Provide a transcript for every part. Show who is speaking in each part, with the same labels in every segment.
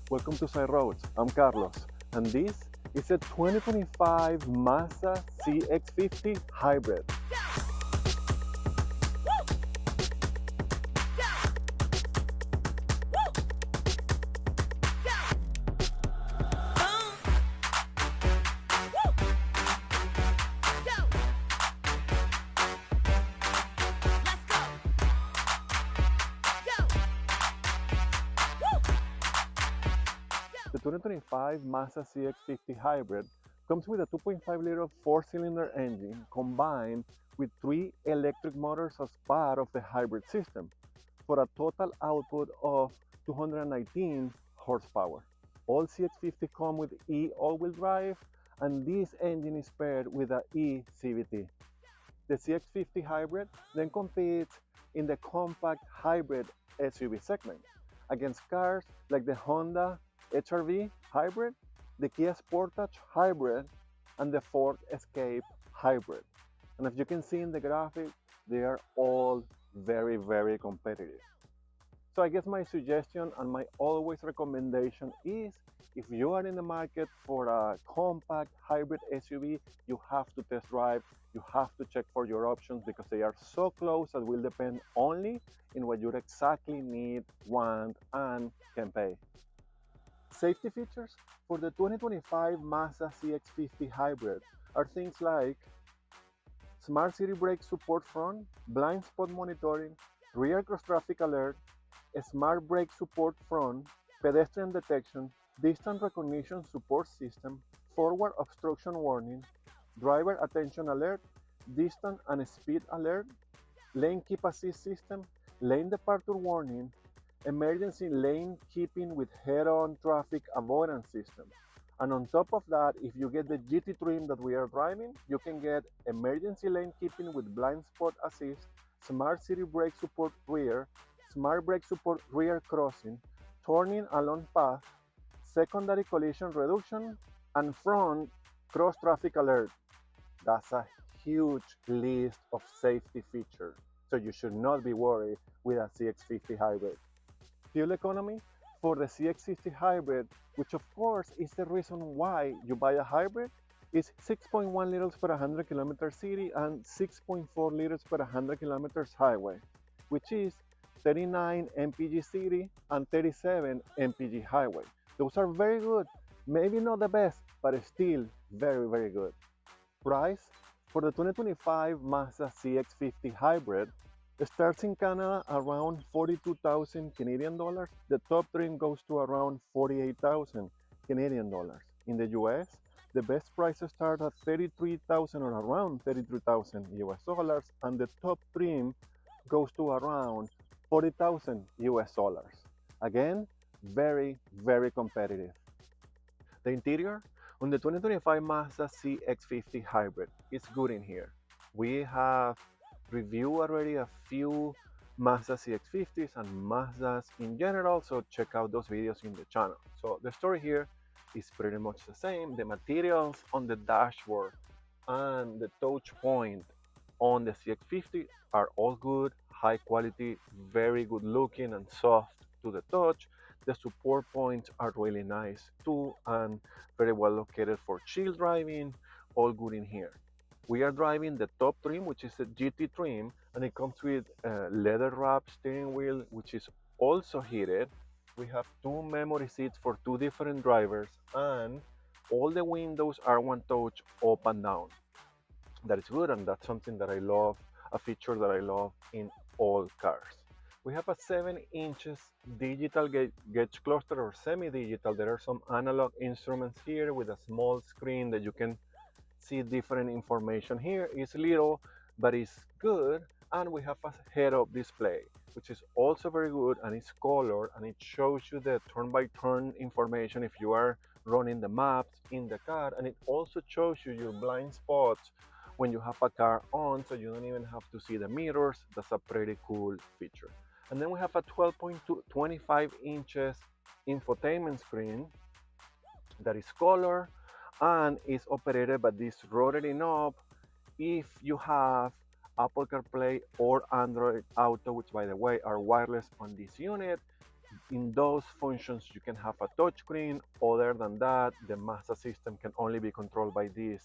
Speaker 1: Welcome to Side Roads. I'm Carlos, and this is a 2025 Mazda CX-50 Hybrid. The 2025 Mazda CX-50 Hybrid comes with a 2.5-liter four-cylinder engine combined with 3 electric motors as part of the hybrid system for a total output of 219 horsepower. All CX-50 come with E all-wheel drive, and this engine is paired with a e-CVT. The CX-50 Hybrid then competes in the compact hybrid SUV segment against cars like the Honda HR-V Hybrid, the Kia Sportage Hybrid, and the Ford Escape Hybrid. And as you can see in the graphic, they are all very competitive. So I guess my suggestion and my always recommendation is, if you are in the market for a compact hybrid SUV, you have to test drive, you have to check for your options because they are so close that will depend only in what you exactly need, want, and can pay. Safety features for the 2025 Mazda CX-50 Hybrid are things like Smart City Brake Support Front, Blind Spot Monitoring, Rear Cross Traffic Alert, Smart Brake Support Front, Pedestrian Detection, Distance Recognition Support System, Forward Obstruction Warning, Driver Attention Alert, Distance and Speed Alert, Lane Keep Assist System, Lane Departure Warning, Emergency Lane Keeping with Head-on Traffic Avoidance System. And on top of that, if you get the GT trim that we are driving, you can get Emergency Lane Keeping with Blind Spot Assist, Smart City Brake Support Rear, Smart Brake Support Rear Crossing, Turning Along Path, Secondary Collision Reduction, and Front Cross Traffic Alert. That's a huge list of safety features, so you should not be worried with a CX-50 Hybrid. Fuel economy for the CX-50 Hybrid, which of course is the reason why you buy a hybrid, is 6.1 liters per 100 kilometers city and 6.4 liters per 100 kilometers highway, which is 39 mpg city and 37 mpg highway. Those are very good, maybe not the best, but still very good. Price for the 2025 Mazda CX-50 Hybrid starts in Canada around 42,000 Canadian dollars. The top trim goes to around 48,000 Canadian dollars. In the US, the best prices start at 33,000 or around 33,000 US dollars, and the top trim goes to around 40,000 US dollars. Again, very competitive. The interior on the 2025 Mazda CX-50 Hybrid is good in here. We have reviewed already a few Mazda CX-50s and Mazdas in general, so check out those videos in the channel. So the story here is pretty much the same. The materials on the dashboard and the touch point on the CX-50 are all good, high quality, very good looking and soft to the touch. The support points are really nice too and very well located for chill driving, all good in here. We are driving the top trim, which is a GT trim, and it comes with a leather wrap steering wheel, which is also heated. We have 2 memory seats for 2 different drivers, and all the windows are one touch up and down. That is good, and that's something that I love, a feature that I love in all cars. We have a 7 inches digital gauge cluster or semi-digital. There are some analog instruments here with a small screen that you can see different information here. It's little, but it's good. And we have a head-up display, which is also very good, and it's colored, and it shows you the turn-by-turn information if you are running the maps in the car, and it also shows you your blind spots when you have a car on, so you don't even have to see the mirrors. That's a pretty cool feature. And then we have a 12.25 inches infotainment screen that is color and is operated by this rotary knob if you have Apple CarPlay or Android Auto, which by the way are wireless on this unit. In those functions, you can have a touchscreen. Other than that, the Mazda system can only be controlled by this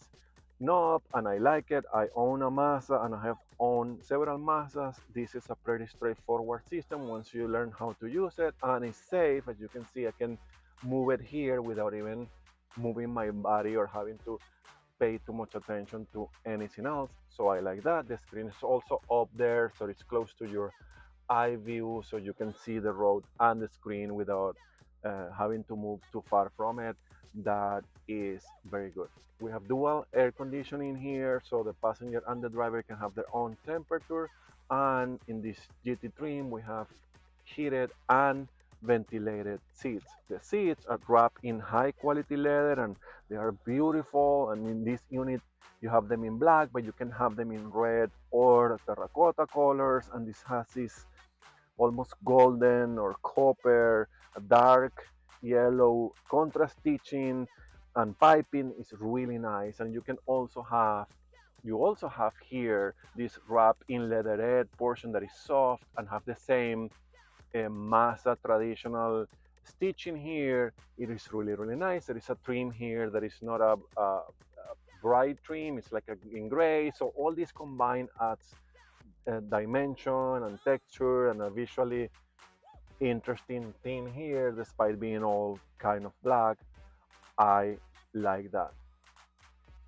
Speaker 1: knob, and I like it. I own a Mazda and I have owned several Mazdas. This is a pretty straightforward system once you learn how to use it, and it's safe. As you can see, I can move it here without even moving my body or having to pay too much attention to anything else. So I like that. The screen is also up there, so it's close to your eye view, so you can see the road and the screen without having to move too far from it. That is very good. We have dual air conditioning here, so the passenger and the driver can have their own temperature. And in this GT trim, we have heated and ventilated seats. The seats are wrapped in high quality leather and they are beautiful. And in this unit, you have them in black, but you can have them in red or terracotta colors. And this has this almost golden or copper, a dark yellow contrast stitching, and piping is really nice. And you also have here this wrap in leatherette portion that is soft and have the same Mazda traditional stitching here. It is really nice. There is a trim here that is not a bright trim, it's like in gray. So all this combined adds dimension and texture and a visually interesting thing here despite being all kind of black. I like that.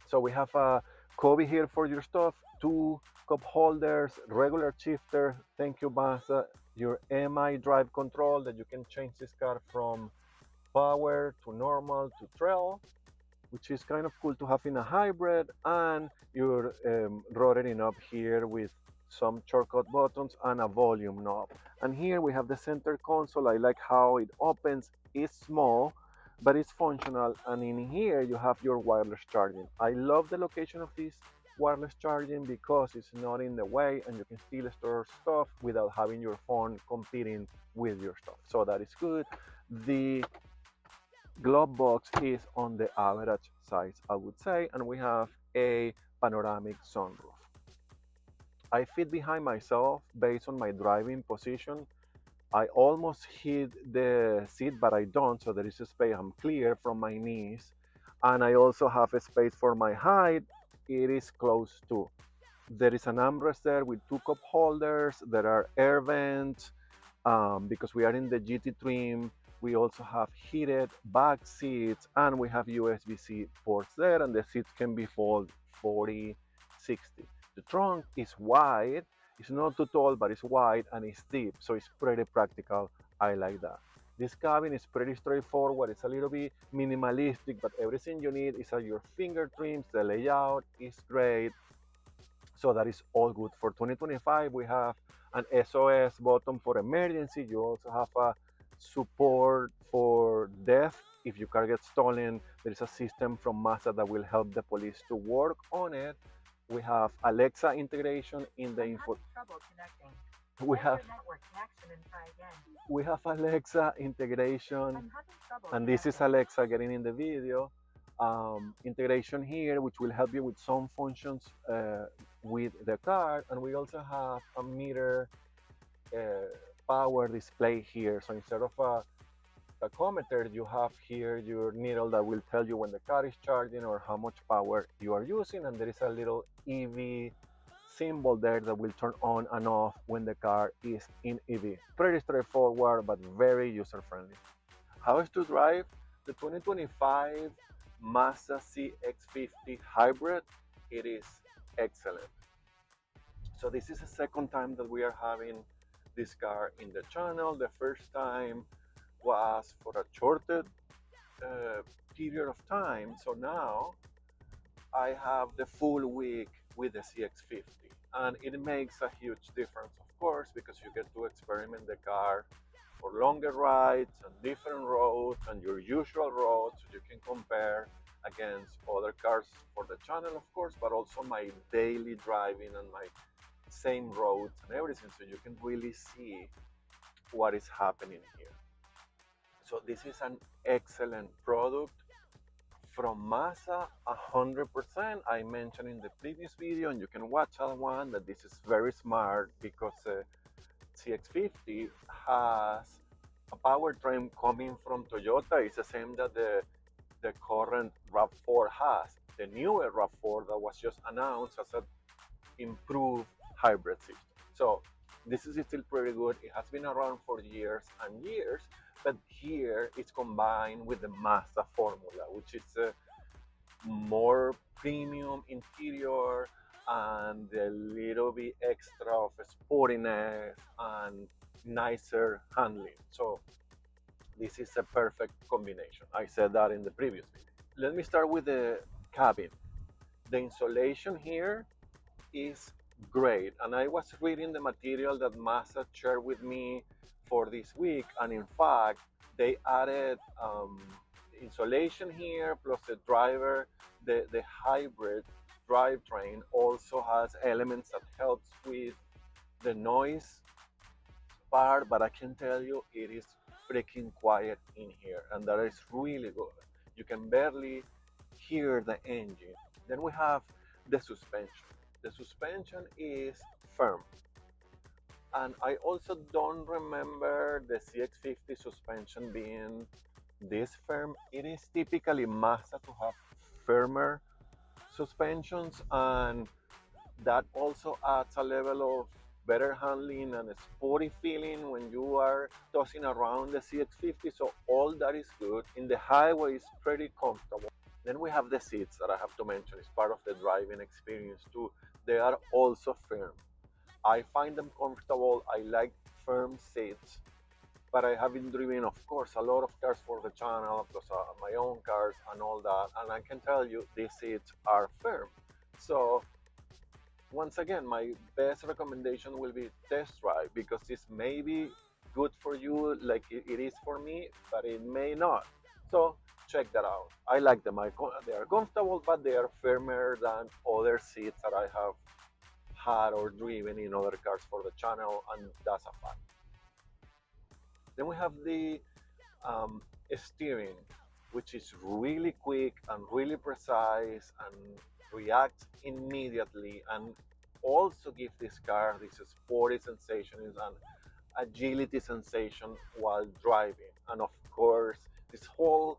Speaker 1: So we have a cubby here for your stuff, two cup holders, regular shifter, thank you Mazda, your MI drive control that you can change this car from power to normal to trail, which is kind of cool to have in a hybrid, and you're rotary knob here with some shortcut buttons and a volume knob. And here we have the center console. I like how it opens. It's small, but it's functional. And in here you have your wireless charging. I love the location of this wireless charging because it's not in the way and you can still store stuff without having your phone competing with your stuff. So that is good. The glove box is on the average size, I would say, and we have a panoramic sunroof. I fit behind myself based on my driving position. I almost hit the seat, but I don't, so there is a space. I'm clear from my knees, and I also have a space for my height. It is close to. There is an armrest there with two cup holders. There are air vents, because we are in the GT trim. We also have heated back seats and we have USB-C ports there, and the seats can be folded 40, 60. The trunk is wide. It's not too tall, but it's wide and it's deep, so it's pretty practical. I like that. This cabin is pretty straightforward. It's a little bit minimalistic, but everything you need is at your fingertips. The layout is great. So that is all good. For 2025, we have an SOS button for emergency. You also have a support for death. If your car gets stolen, there is a system from Mazda that will help the police to work on it. We have Alexa integration in the info. We have we have Alexa integration, and this is Alexa getting in the video. Integration here, which will help you with some functions with the car, and we also have a meter uh, power display here. So instead of a tachometer, you have here your needle that will tell you when the car is charging or how much power you are using, and there is a little EV symbol there that will turn on and off when the car is in EV. Pretty straightforward, but very user friendly. How is to drive the 2025 Mazda CX-50 Hybrid? It is excellent. So this is the second time that we are having this car in the channel. The first time was for a shorter uh, period of time. So now I have the full week with the CX-50, and it makes a huge difference, of course, because you get to experiment the car for longer rides and different roads and your usual roads. So you can compare against other cars for the channel, of course, but also my daily driving and my same roads and everything, so you can really see what is happening here. So this is an excellent product from Mazda, 100%. I mentioned in the previous video, and you can watch that one, that this is very smart because CX-50 has a powertrain coming from Toyota is the same that the current RAV4 has. The newer RAV4 that was just announced as an improved hybrid system. So this is still pretty good. It has been around for years and years, but here it's combined with the Mazda formula, which is a more premium interior and a little bit extra of sportiness and nicer handling. So this is a perfect combination. I said that in the previous video. Let me start with the cabin. The insulation here is great, and I was reading the material that Mazda shared with me for this week, and in fact they added insulation here plus the driver. The hybrid drivetrain also has elements that helps with the noise part, but I can tell you it is freaking quiet in here, and that is really good. You can barely hear the engine. Then we have the suspension. The suspension is firm, and I also don't remember the CX-50 suspension being this firm. It is typically Mazda to have firmer suspensions, and that also adds a level of better handling and a sporty feeling when you are tossing around the CX-50. So all that is good. In the highway, it's pretty comfortable. Then we have the seats that I have to mention. It's part of the driving experience too. They are also firm. I find them comfortable. I like firm seats, but I have been driving, of course, a lot of cars for the channel, plus my own cars and all that. And I can tell you, these seats are firm. So once again, my best recommendation will be test drive, because this may be good for you like it is for me, but it may not. So check that out. I like them. They are comfortable, but they are firmer than other seats that I have had or driven in other cars for the channel, and that's a fact. Then we have the um, steering, which is really quick and really precise and reacts immediately, and also give this car this sporty sensation and agility sensation while driving. And of course, this whole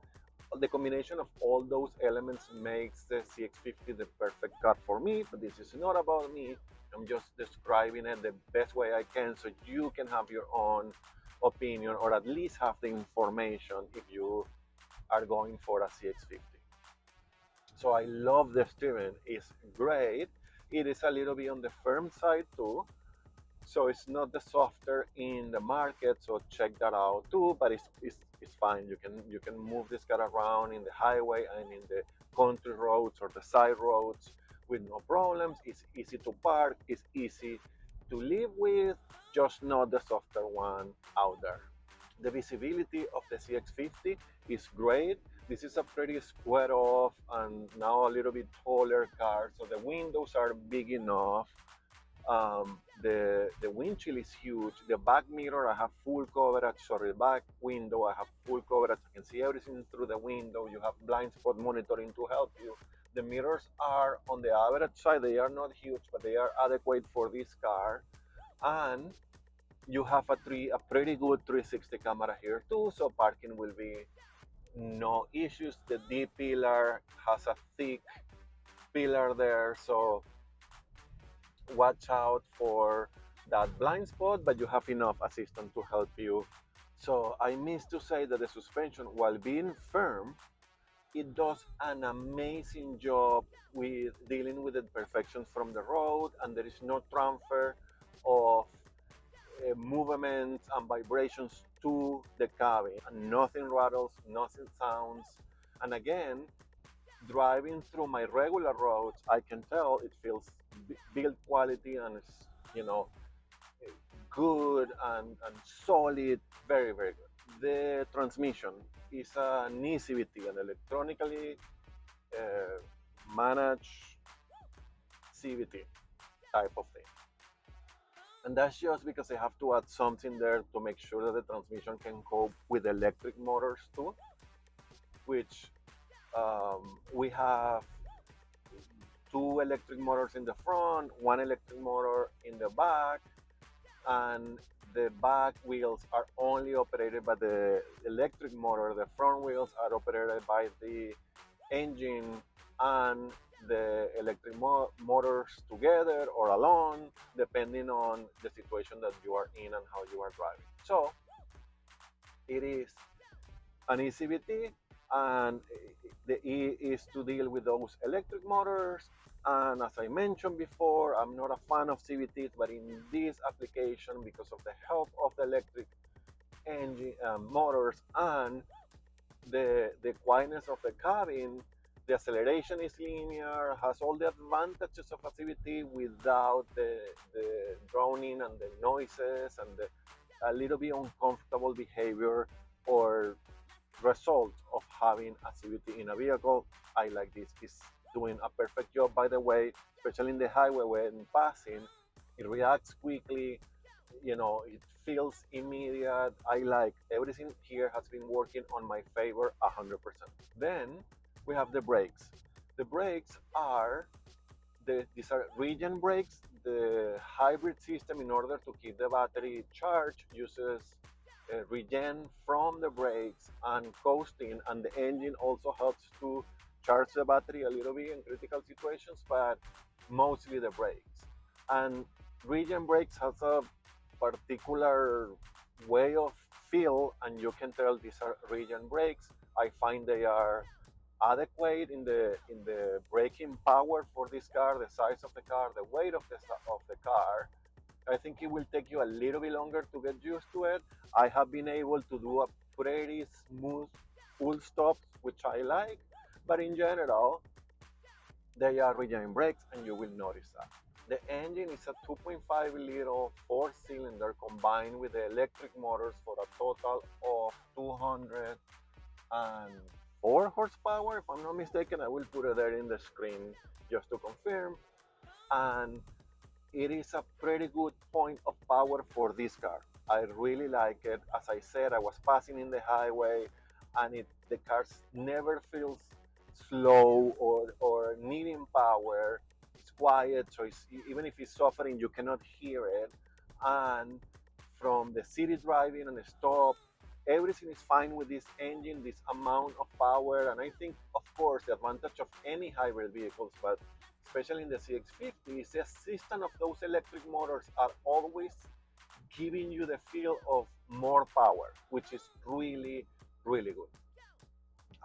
Speaker 1: the combination of all those elements makes the CX-50 the perfect car for me. But this is not about me. I'm just describing it the best way I can, so you can have your own opinion, or at least have the information if you are going for a CX-50. So I love the steering. It's great. It is a little bit on the firm side too, so it's not the softer in the market. So check that out too. But it's fine. You can move this car around in the highway and in the country roads or the side roads with no problems. It's easy to park. It's easy to live with. Just not the softer one out there. The visibility of the CX-50 is great. This is a pretty square off and now a little bit taller car, so the windows are big enough. The windshield is huge. The back mirror, I have full coverage. Sorry, the back window, I have full coverage. I can see everything through the window. You have blind spot monitoring to help you. The mirrors are on the average side. They are not huge, but they are adequate for this car. And you have a pretty good 360 camera here too, so parking will be no issues. The D pillar has a thick pillar there, so watch out for that blind spot, but you have enough assistance to help you. So I missed to say that the suspension, while being firm, it does an amazing job with dealing with the imperfections from the road, and there is no transfer of movements and vibrations to the cabin, and nothing rattles, nothing sounds. And again, driving through my regular roads, I can tell it feels build quality, and it's, good and solid, very, very good. The transmission is an e-CVT, an electronically uh, managed CVT type of thing. And that's just because I have to add something there to make sure that the transmission can cope with electric motors too, which we have two electric motors in the front, one electric motor in the back, and the back wheels are only operated by the electric motor. The front wheels are operated by the engine and the electric motors together or alone, depending on the situation that you are in and how you are driving. So it is an e-CVT, and the E is to deal with those electric motors. And as I mentioned before, I'm not a fan of CVTs, but in this application, because of the help of the electric engine motors and the quietness of the cabin, the acceleration is linear, has all the advantages of a CVT without the droning and the noises and the a little bit uncomfortable behavior or result of having a CVT in a vehicle. I like this. It's doing a perfect job, by the way, especially in the highway when passing. It reacts quickly, it feels immediate. I like everything here has been working on my favor 100%. Then we have the brakes. The brakes are these are regen brakes. The hybrid system, in order to keep the battery charged, uses regen from the brakes and coasting, and the engine also helps to charge the battery a little bit in critical situations, but mostly the brakes. And regen brakes has a particular way of feel, and you can tell these are regen brakes. I find they are adequate in the braking power for this car, the size of the car, the weight of the car. I think it will take you a little bit longer to get used to it. I have been able to do a pretty smooth full stops, which I like, but in general, they are regen brakes, and you will notice that. The engine is a 2.5 liter four-cylinder combined with the electric motors for a total of 204 horsepower, if I'm not mistaken. I will put it there in the screen just to confirm. And it is a pretty good point of power for this car. I really like it. As I said, I was passing in the highway, and the car never feels slow or needing power. It's quiet, so even if it's suffering, you cannot hear it. And from the city driving and the stop, everything is fine with this engine, this amount of power. And I think, of course, the advantage of any hybrid vehicles, but especially in the CX-50, is the assistance of those electric motors are always giving you the feel of more power, which is really, really good.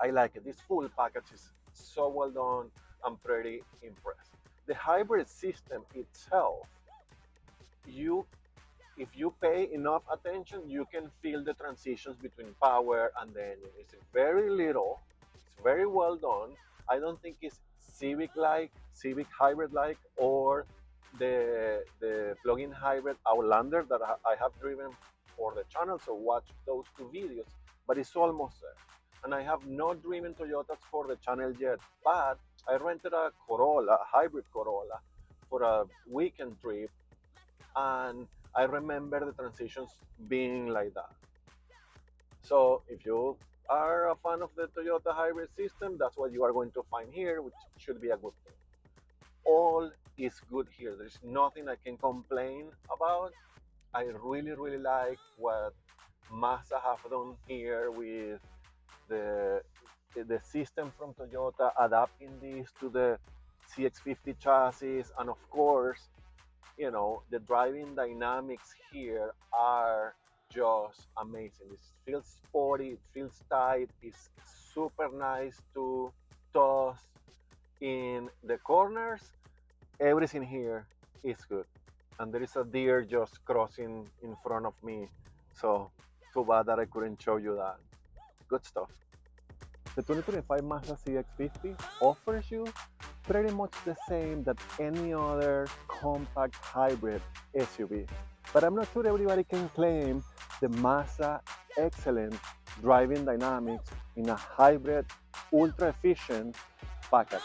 Speaker 1: I like it. This full package is so well done. I'm pretty impressed. The hybrid system itself, if you pay enough attention, you can feel the transitions between power and the engine. It's very little. It's very well done. I don't think it's Civic hybrid-like, or the plug-in hybrid Outlander that I have driven for the channel, so watch those two videos. But it's almost there. And I have not driven Toyotas for the channel yet, but I rented a Corolla, a hybrid Corolla, for a weekend trip, and I remember the transitions being like that. So if you are a fan of the Toyota hybrid system, that's what you are going to find here, which should be a good thing. All is good here. There's nothing I can complain about. I really, really like what Mazda have done here with the system from Toyota, adapting this to the CX-50 chassis, and of course, the driving dynamics here are just amazing. It feels sporty, it feels tight, it's super nice to toss in the corners. Everything here is good. And there is a deer just crossing in front of me, so too bad that I couldn't show you that. Good stuff. The 2025 Mazda CX-50 offers you pretty much the same that any other compact hybrid SUV. But I'm not sure everybody can claim the Mazda excellent driving dynamics in a hybrid, ultra efficient package.